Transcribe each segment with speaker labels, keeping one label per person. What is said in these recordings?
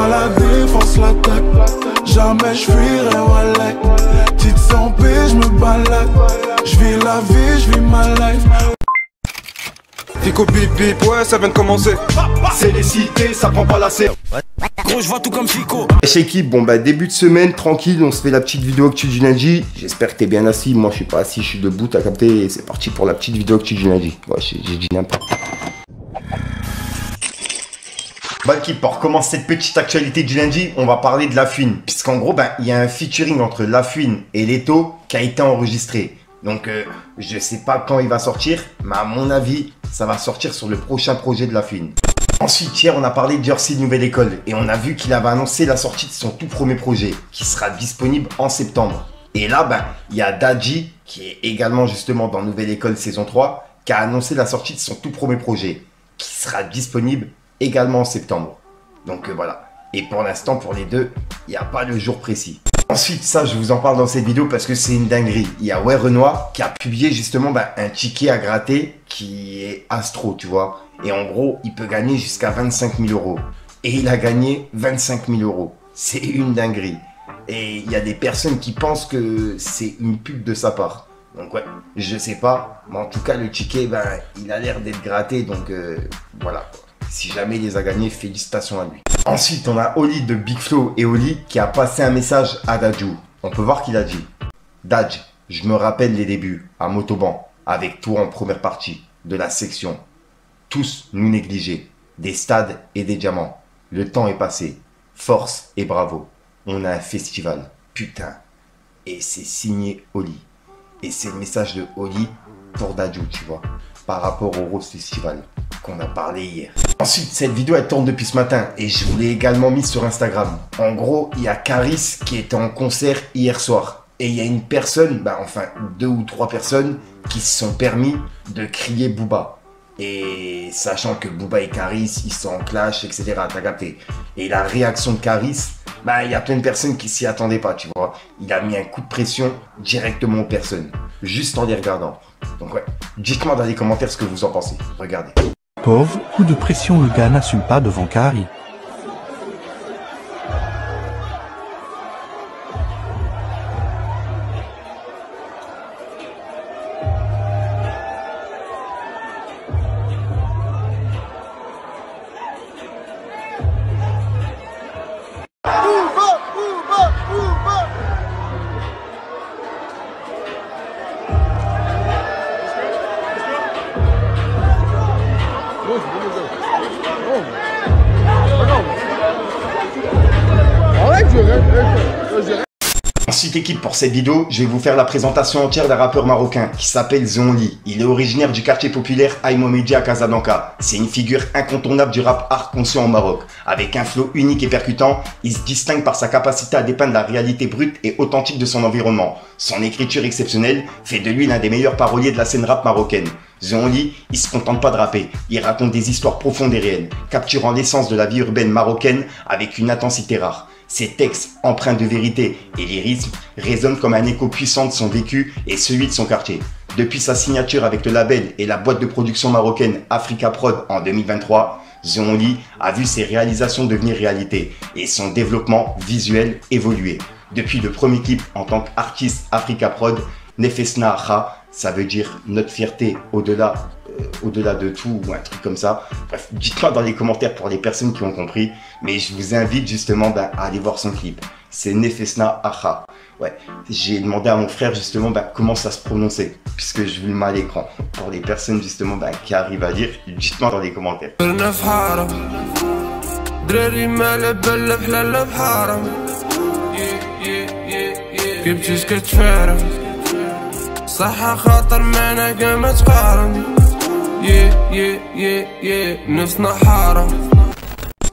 Speaker 1: pas la défense, l'attaque. Jamais je fuirai Walek. Petite sans paix, je me balade. Je vis la vie, je vis ma life.
Speaker 2: Fico bip bip, ouais ça vient de commencer.
Speaker 3: C'est les cités, ça prend pas la serre.
Speaker 4: Gros, je vois tout comme Fico.
Speaker 3: Wesh équipe, bon bah début de semaine, tranquille, on se fait la petite vidéo actu du lundi. J'espère que t'es bien assis, moi je suis pas assis, je suis debout, t'as capté. Et c'est parti pour la petite vidéo actu du lundi. Ouais, j'ai dit n'importe. Bah l'équipe, pour commencer cette petite actualité du lundi, on va parler de La Fouine. Puisqu'en gros, ben il y a un featuring entre La Fouine et Leto qui a été enregistré. Donc je sais pas quand il va sortir, mais à mon avis, ça va sortir sur le prochain projet de La Fouine. Ensuite, hier, on a parlé d'Ursi Nouvelle École et on a vu qu'il avait annoncé la sortie de son tout premier projet qui sera disponible en septembre. Et là, ben, il y a Dadji qui est également justement dans Nouvelle École saison 3 qui a annoncé la sortie de son tout premier projet qui sera disponible également en septembre. Donc voilà. Et pour l'instant, pour les deux, il n'y a pas de jour précis. Ensuite, ça, je vous en parle dans cette vidéo parce que c'est une dinguerie. Il y a Ouais Renoir qui a publié justement un ticket à gratter qui est Astro, tu vois. Et en gros, il peut gagner jusqu'à 25 000 euros. Et il a gagné 25 000 euros. C'est une dinguerie. Et il y a des personnes qui pensent que c'est une pub de sa part. Donc ouais, je sais pas. Mais en tout cas, le ticket, ben, il a l'air d'être gratté. Donc voilà. Si jamais il les a gagnés, félicitations à lui. Ensuite, on a Oli de Big Flo et Oli qui a passé un message à Dadju. On peut voir qu'il a dit: Dadj, je me rappelle les débuts à Motoban avec toi en première partie de la section. Tous nous négligés, des stades et des diamants. Le temps est passé. Force et bravo. On a un festival. Putain. Et c'est signé Oli. Et c'est le message de Oli pour Dadju, tu vois, par rapport au Rose Festival qu'on a parlé hier. Ensuite, cette vidéo elle tourne depuis ce matin et je vous l'ai également mise sur Instagram. En gros, il y a Caris qui était en concert hier soir. Et il y a une personne, enfin 2 ou 3 personnes qui se sont permis de crier Booba. Et sachant que Booba et Caris, ils sont en clash, etc. T'as capté. Et la réaction de Caris, il y a plein de personnes qui s'y attendaient pas, tu vois. Il a mis un coup de pression directement aux personnes, juste en les regardant. Donc ouais, dites-moi dans les commentaires ce que vous en pensez. Regardez.
Speaker 5: Pauvre, coup de pression, le gars n'assume pas devant Kari.
Speaker 3: Ensuite équipe, pour cette vidéo, je vais vous faire la présentation entière d'un rappeur marocain qui s'appelle The Only. Il est originaire du quartier populaire Aïe Momedi à Casablanca. C'est une figure incontournable du rap art conscient au Maroc. Avec un flow unique et percutant, il se distingue par sa capacité à dépeindre la réalité brute et authentique de son environnement. Son écriture exceptionnelle fait de lui l'un des meilleurs paroliers de la scène rap marocaine. The Only, il se contente pas de rapper, il raconte des histoires profondes et réelles, capturant l'essence de la vie urbaine marocaine avec une intensité rare. Ses textes, empreints de vérité et lyrisme, résonnent comme un écho puissant de son vécu et celui de son quartier. Depuis sa signature avec le label et la boîte de production marocaine Africa Prod en 2023, The Only a vu ses réalisations devenir réalité et son développement visuel évoluer. Depuis le premier clip en tant qu'artiste Africa Prod, Nefesna Akha, ça veut dire notre fierté au-delà de tout ou un truc comme ça. Bref, dites-moi dans les commentaires pour les personnes qui ont compris. Mais je vous invite justement à aller voir son clip. C'est Nefesna Akha. Ouais, j'ai demandé à mon frère justement comment ça se prononçait, puisque je vous le mets à l'écran. Pour les personnes justement qui arrivent à lire, dites-moi dans les commentaires.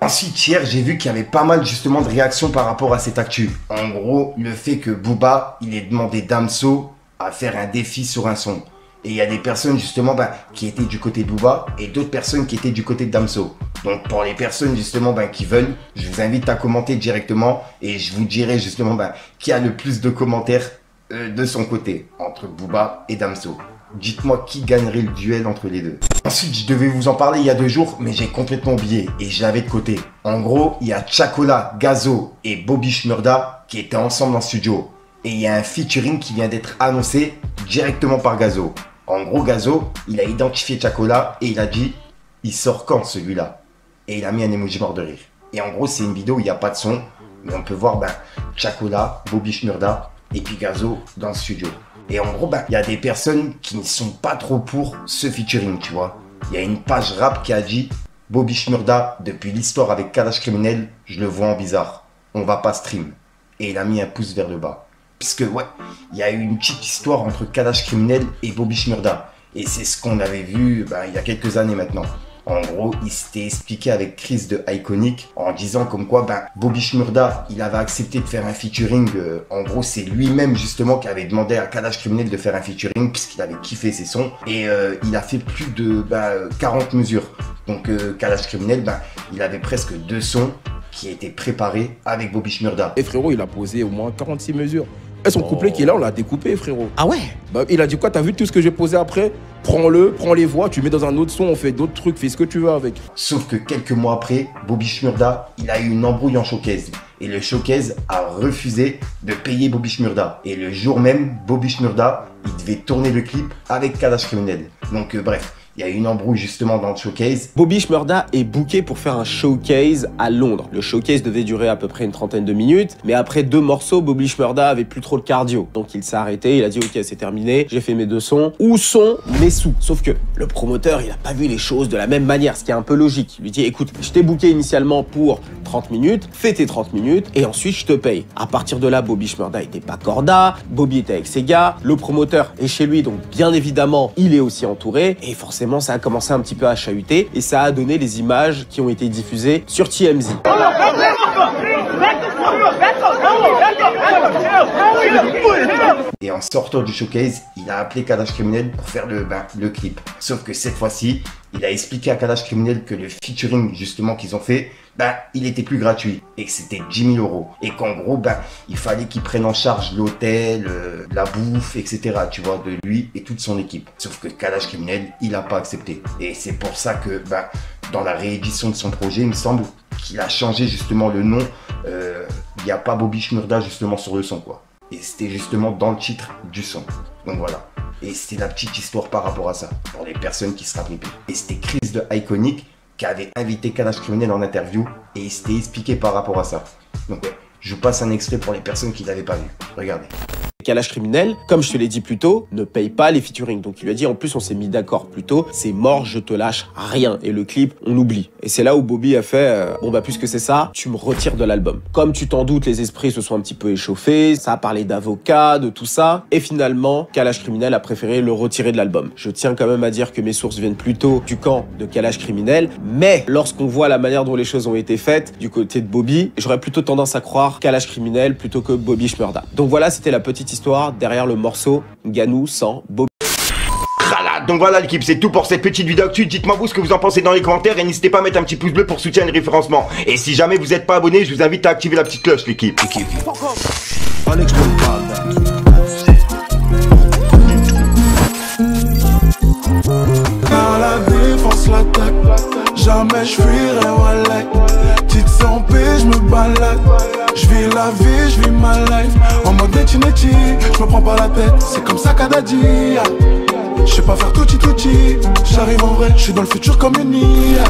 Speaker 3: Ensuite, hier, j'ai vu qu'il y avait pas mal justement de réactions par rapport à cette actu. En gros, le fait que Booba, il ait demandé Damso à faire un défi sur un son. Et il y a des personnes justement qui étaient du côté de Booba et d'autres personnes qui étaient du côté de Damso. Donc pour les personnes justement qui veulent, je vous invite à commenter directement et je vous dirai justement qui a le plus de commentaires de son côté entre Booba et Damso. Dites-moi qui gagnerait le duel entre les deux. Ensuite, je devais vous en parler il y a 2 jours, mais j'ai complètement oublié et je l'avais de côté. En gros, il y a Chacola, Gazo et Bobby Shmurda qui étaient ensemble dans le studio. Et il y a un featuring qui vient d'être annoncé directement par Gazo. En gros, Gazo, il a identifié Chacola et il a dit « Il sort quand celui-là ?» Et il a mis un emoji mort de rire. Et en gros, c'est une vidéo où il n'y a pas de son, mais on peut voir Chacola, Bobby Shmurda et puis Gazo dans le studio. Et en gros, il y a des personnes qui ne sont pas trop pour ce featuring, tu vois. Il y a une page rap qui a dit « Bobby Shmurda, depuis l'histoire avec Kalash Criminel, je le vois en bizarre. On va pas stream. » Et il a mis un pouce vers le bas. Puisque, ouais, il y a eu une petite histoire entre Kalash Criminel et Bobby Shmurda. Et c'est ce qu'on avait vu il y a quelques années maintenant. En gros, il s'était expliqué avec Chris de Iconic en disant comme quoi Bobby Shmurda, il avait accepté de faire un featuring. En gros, c'est lui-même justement qui avait demandé à Kalash Criminel de faire un featuring puisqu'il avait kiffé ses sons. Et il a fait plus de 40 mesures. Donc Kalash Criminel, il avait presque 2 sons qui étaient préparés avec Bobby Shmurda.
Speaker 6: Et frérot, il a posé au moins 46 mesures. Et son couplet qui est là, on l'a découpé, frérot.
Speaker 7: Ah ouais?
Speaker 6: Il a dit quoi? T'as vu tout ce que j'ai posé après? Prends-le, prends les voix, tu mets dans un autre son, on fait d'autres trucs, fais ce que tu veux avec.
Speaker 3: Sauf que quelques mois après, Bobby Shmurda, il a eu une embrouille en showcase. Et le showcase a refusé de payer Bobby Shmurda. Et le jour même, Bobby Shmurda, il devait tourner le clip avec Kalash Criminel. Donc bref. Il y a eu une embrouille justement dans le showcase.
Speaker 7: Bobby Shmurda est booké pour faire un showcase à Londres. Le showcase devait durer à peu près une trentaine de minutes, mais après 2 morceaux, Bobby Shmurda avait plus trop le cardio. Donc il s'est arrêté, il a dit ok, c'est terminé, j'ai fait mes 2 sons. Où sont mes sous? Sauf que le promoteur, il a pas vu les choses de la même manière, ce qui est un peu logique. Il lui dit écoute, je t'ai booké initialement pour 30 minutes, fais tes 30 minutes et ensuite je te paye. À partir de là, Bobby Shmurda était pas corda, Bobby était avec ses gars, le promoteur est chez lui, donc bien évidemment, il est aussi entouré et forcément ça a commencé un petit peu à chahuter et ça a donné les images qui ont été diffusées sur TMZ.
Speaker 3: Et en sortant du showcase, il a appelé Kalash Criminel pour faire le clip. Sauf que cette fois-ci, il a expliqué à Kalash Criminel que le featuring justement qu'ils ont fait, il était plus gratuit et que c'était 10 000 €. Et qu'en gros, il fallait qu'il prenne en charge l'hôtel, la bouffe, etc. Tu vois, de lui et toute son équipe. Sauf que Kalash Criminel, il a pas accepté. Et c'est pour ça que, dans la réédition de son projet, il me semble qu'il a changé justement le nom. Il n'y a pas Bobby Shmurda justement sur le son, quoi. Et c'était justement dans le titre du son. Donc voilà. Et c'était la petite histoire par rapport à ça, pour les personnes qui se rappelaient plus. Et c'était Chris de Iconic qui avait invité Kalash Criminel en interview et il s'était expliqué par rapport à ça. Donc je vous passe un extrait pour les personnes qui ne l'avaient pas vu. Regardez.
Speaker 7: Kalash Criminel, comme je te l'ai dit plus tôt, ne paye pas les featuring. Donc il lui a dit, en plus on s'est mis d'accord plus tôt, c'est mort, je te lâche rien. Et le clip, on oublie. Et c'est là où Bobby a fait, puisque c'est ça, tu me retires de l'album. Comme tu t'en doutes, les esprits se sont un petit peu échauffés, ça a parlé d'avocats, de tout ça. Et finalement, Kalash Criminel a préféré le retirer de l'album. Je tiens quand même à dire que mes sources viennent plutôt du camp de Kalash Criminel. Mais lorsqu'on voit la manière dont les choses ont été faites du côté de Bobby, j'aurais plutôt tendance à croire Kalash Criminel plutôt que Bobby Shmurda. Donc voilà, c'était la petite histoire derrière le morceau Ganou sans Bobby.
Speaker 3: Donc voilà l'équipe, c'est tout pour cette petite vidéo actu. Dites-moi vous ce que vous en pensez dans les commentaires et n'hésitez pas à mettre un petit pouce bleu pour soutenir le référencement. Et si jamais vous n'êtes pas abonné, je vous invite à activer la petite cloche l'équipe.
Speaker 1: Dans la défense, l'attaque, jamais je fuirai Wallet. Petite sans paix, je me balade. Je vis la vie, je vis ma life. En mode neti, je me prends pas la tête. C'est comme ça qu'Ada dit. Je sais pas faire touti. J'arrive en vrai, je suis dans le futur comme une IA.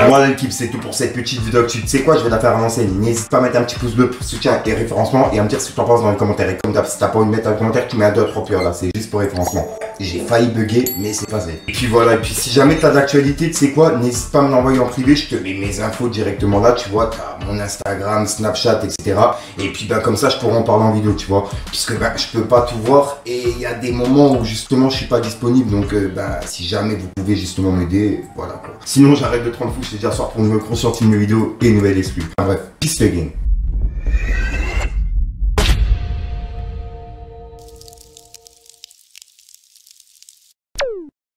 Speaker 3: Voilà l'équipe, c'est tout pour cette petite vidéo. Tu sais quoi, je vais la faire annoncer. N'hésite pas à mettre un petit pouce bleu pour soutien et référencement et à me dire ce que tu en penses dans les commentaires. Et comme d'hab, si t'as pas envie de mettre un commentaire, tu mets un 2 à 3 là, c'est juste pour référencement. J'ai failli bugger, mais c'est passé. Et puis voilà, et puis si jamais t'as de l'actualité, tu sais quoi, n'hésite pas à me l'envoyer en privé, je te mets mes infos directement là, tu vois, t'as mon Instagram, Snapchat, etc. Et puis comme ça, je pourrais en parler en vidéo, tu vois, puisque je peux pas tout voir et il y a des moments où justement je suis pas disponible, donc si jamais vous pouvez justement m'aider, voilà quoi. Sinon j'arrête de te rendre fou, je te dis à soir pour une grosse sortie de mes vidéos et une nouvelle exclue. Enfin bref, peace again.